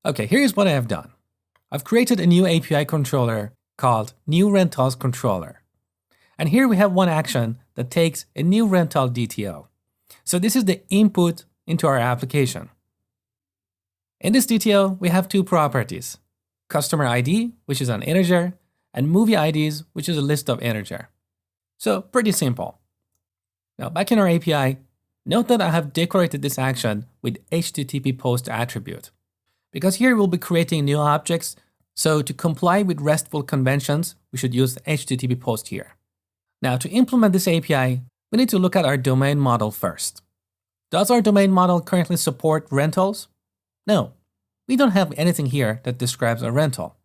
Okay, here's what I have done. I've created a new API controller called New Rentals Controller. And here we have one action that takes a new rental DTO. So this is the input into our application. In this DTO, we have two properties: customer ID, which is an integer, and movie IDs, which is a list of integer. So pretty simple. Now back in our API, note that I have decorated this action with HTTP post attribute. Because here we'll be creating new objects, so to comply with RESTful conventions, we should use HTTP post here. Now to implement this API, we need to look at our domain model first. Does our domain model currently support rentals? No, we don't have anything here that describes a rental.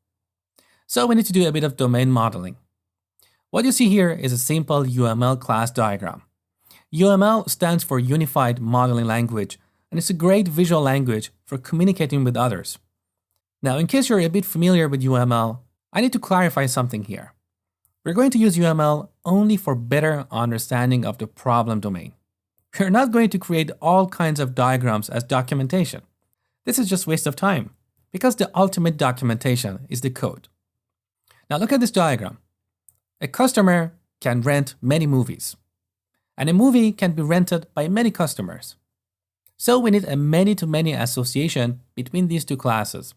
So we need to do a bit of domain modeling. What you see here is a simple UML class diagram. UML stands for Unified Modeling Language, and it's a great visual language for communicating with others. Now, in case you're a bit familiar with UML, I need to clarify something here. We're going to use UML only for better understanding of the problem domain. We're not going to create all kinds of diagrams as documentation. This is just waste of time, because the ultimate documentation is the code. Now look at this diagram. A customer can rent many movies, and a movie can be rented by many customers. So we need a many-to-many association between these two classes.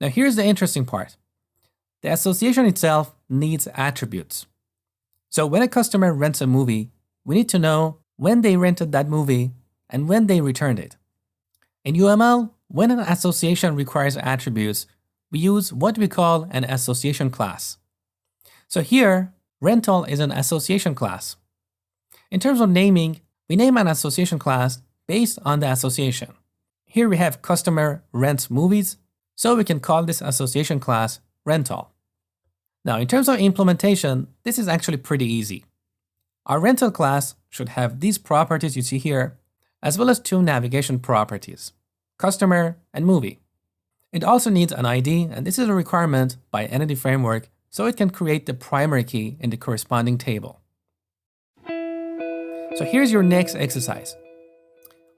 Now here's the interesting part. The association itself needs attributes. So when a customer rents a movie, we need to know when they rented that movie and when they returned it. In UML, when an association requires attributes, we use what we call an association class. So here, rental is an association class. In terms of naming, we name an association class based on the association. Here we have customer rents movies, so we can call this association class rental. Now in terms of implementation, this is actually pretty easy. Our rental class should have these properties you see here, as well as two navigation properties: customer and movie. It also needs an ID, and this is a requirement by Entity Framework, so it can create the primary key in the corresponding table. So here's your next exercise.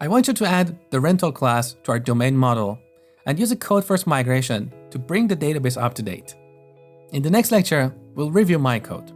I want you to add the rental class to our domain model and use a code-first migration to bring the database up to date. In the next lecture, we'll review my code.